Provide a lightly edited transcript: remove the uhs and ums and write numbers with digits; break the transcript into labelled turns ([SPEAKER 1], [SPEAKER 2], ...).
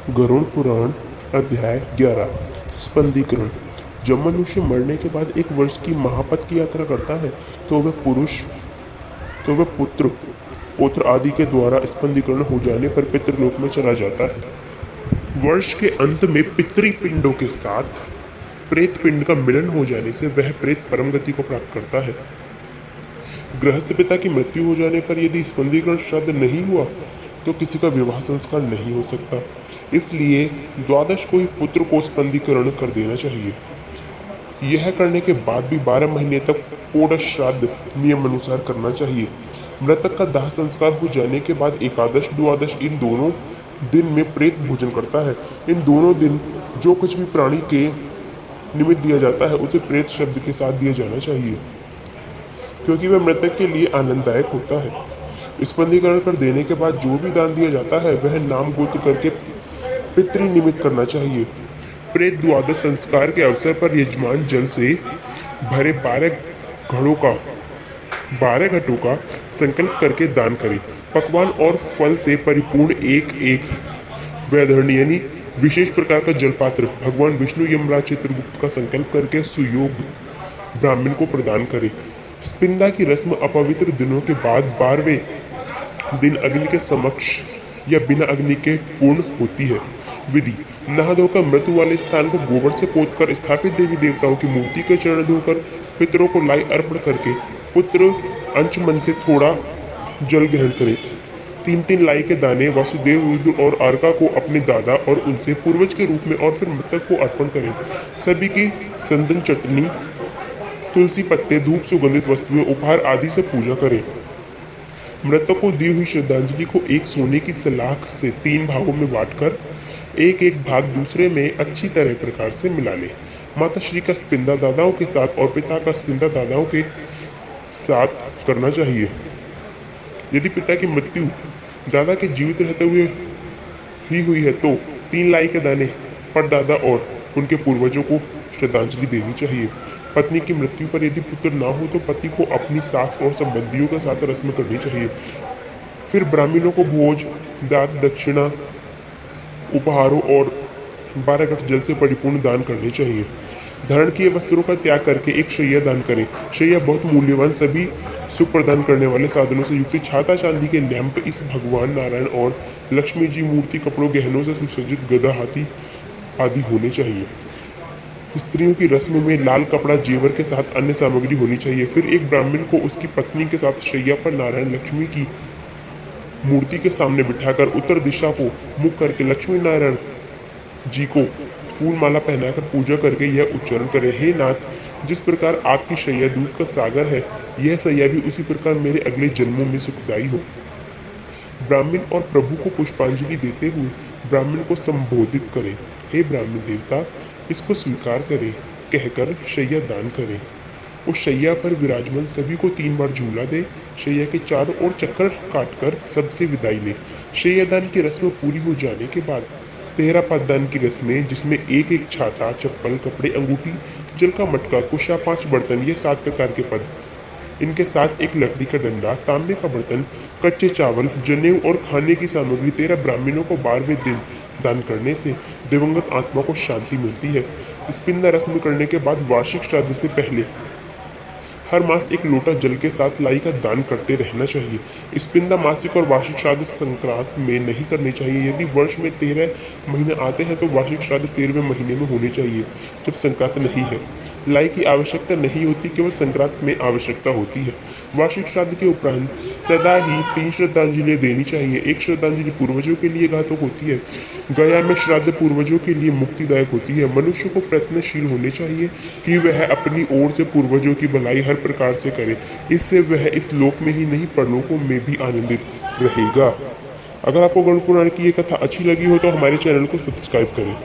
[SPEAKER 1] गरुड़ पुराण अध्याय 11 स्पंदीकरण। जब मनुष्य मरने के बाद एक वर्ष की महापथ की यात्रा करता है तो वह पुत्र पौत्र आदि के द्वारा स्पंदीकरण हो जाने पर पितृलोक में चला जाता है। वर्ष के अंत में पितृपिंडों के साथ प्रेत पिंड का मिलन हो जाने से वह प्रेत परम गति को प्राप्त करता है। गृहस्थ पिता की मृत्यु हो जाने पर यदि स्पंदीकरण श्राद्ध नहीं हुआ तो किसी का विवाह संस्कार नहीं हो सकता, इसलिए द्वादश को ही पुत्र को स्पंदीकरण कर देना चाहिए। यह करने के बाद भी 12 महीने तक पोडश श्राद्ध नियम अनुसार करना चाहिए। मृतक का दाह संस्कार हो जाने के बाद एकादश द्वादश इन दोनों दिन में प्रेत भोजन करता है। इन दोनों दिन जो कुछ भी प्राणी के निमित्त दिया जाता है उसे प्रेत शब्द के साथ दिया जाना चाहिए, क्योंकि वह मृतक के लिए आनंददायक होता है। स्पंदीकरण कर देने के बाद जो भी दान दिया जाता है वह नाम गोत्र करके पितृ निमित्त करना चाहिए। प्रेत द्वादश संस्कार के अवसर पर यजमान जल से भरे 12 घटों का संकल्प करके दान करे। पकवान और फल से परिपूर्ण एक वैधर्णी यानी विशेष प्रकार का जलपात्र भगवान विष्णु यमराज चित्रगुप्त का संकल्प करके सुयोग ब्राह्मण को प्रदान करे। स्पिंदा की रस्म अपवित्र दिनों के बाद 12वें दिन अग्नि के समक्ष या बिना अग्नि के पूर्ण होती है। विधि: नहा धोकर मृत्यु वाले स्थान को गोबर से पोतकर स्थापित देवी देवताओं की मूर्ति के चरण धोकर पितरों को लाई अर्पण करके पुत्र अंशमन से थोड़ा जल ग्रहण करें। 3 लाई के दाने वासुदेव रुद्र और अर्का को अपने दादा और उनसे पूर्वज के रूप में और फिर मृतक को अर्पण करें। सभी की संदन चटनी, तुलसी पत्ते, धूप, सुगंधित वस्तुएं, उपहार आदि से पूजा करें। मृतक को दी हुई श्रद्धांजलि को एक सोने की सलाख से 3 भागों में बांटकर एक भाग दूसरे में अच्छी तरह प्रकार से मिला ले। माता श्री का स्पिंदा दादाओं के साथ और पिता का स्पिंदा दादाओं के साथ करना चाहिए। यदि पिता की मृत्यु दादा के जीवित रहते हुए ही हुई है तो 3 लाई के दाने परदादा और उनके पूर्वजों को श्रद्धांजलि देनी चाहिए। पत्नी की मृत्यु पर यदि पुत्र ना हो तो पति को अपनी सास और संबंधियों के साथ रस्म करनी चाहिए। फिर ब्राह्मणों को भोज, दान, दक्षिणा, उपहारों और 12 घट जल से परिपूर्ण दान करने चाहिए। धारण किए वस्त्रों का त्याग करके एक शैया दान करें। शैया बहुत मूल्यवान सभी सुख प्रदान करने वाले साधनों से युक्त छाता, चांदी के लैंप, इस भगवान नारायण और लक्ष्मी जी मूर्ति, कपड़ों, गहनों से सुसज्जित गदा, हाथी आदि होने चाहिए। स्त्रियों की रस्म में लाल कपड़ा, जेवर के साथ अन्य सामग्री होनी चाहिए। फिर एक ब्राह्मण को उसकी पत्नी के साथ शैया पर नारायण लक्ष्मी की मूर्ति के सामने बिठाकर उत्तर दिशा को मुख करके लक्ष्मी नारायण जी को फूल माला पहनाकर पूजा करके यह उच्चारण करे: हे नाथ, जिस प्रकार आपकी शैया दूध का सागर है, यह शैया भी उसी प्रकार मेरे अगले जन्मों में सुखदायी हो। ब्राह्मण और प्रभु को पुष्पांजलि देते हुए ब्राह्मण को संबोधित करें: हे ब्राह्मण देवता, इसको स्वीकार करें कहकर शैया दान करें। उस शैया पर विराजमान सभी को 3 बार झूला दे। शैया के चारों ओर चक्कर काटकर सबसे विदाई ले। शैया दान की रस्म पूरी हो जाने के बाद 13 पददान की रस्में, जिसमें एक छाता, चप्पल, कपड़े, अंगूठी, जल का मटका, कुशा, 5 बर्तन, यह 7 प्रकार के पद, इनके साथ एक लकड़ी का डंडा, तांबे का बर्तन, कच्चे चावल, जनेऊ और खाने की सामग्री 13 ब्राह्मणों को 12वें दिन दान करने से दिवंगत आत्मा को शांति मिलती है। स्पिंदा रस्म करने के बाद वार्षिक श्राद्ध से पहले हर मास 1 लोटा जल के साथ लाई का दान करते रहना चाहिए। स्पिंदा मासिक और वार्षिक श्राद्ध संक्रांत में नहीं करने चाहिए। यदि वर्ष में 13 महीने आते हैं तो वार्षिक श्राद्ध 13वें महीने में होने चाहिए, जब संक्रांत नहीं है। लाई की आवश्यकता नहीं होती, केवल संक्रांत में आवश्यकता होती है। वार्षिक श्राद्ध के उपरांत सदा ही 3 श्रद्धांजलि देनी चाहिए। एक श्रद्धांजलि पूर्वजों के लिए घातक होती है। गया में श्राद्ध पूर्वजों के लिए मुक्तिदायक होती है। मनुष्य को प्रयत्नशील होने चाहिए कि वह अपनी ओर से पूर्वजों की भलाई हर प्रकार से करे। इससे वह इस लोक में ही नहीं परलोकों में भी आनंदित रहेगा। अगर आपको गरुड़ पुराण की ये कथा अच्छी लगी हो तो हमारे चैनल को सब्सक्राइब करें।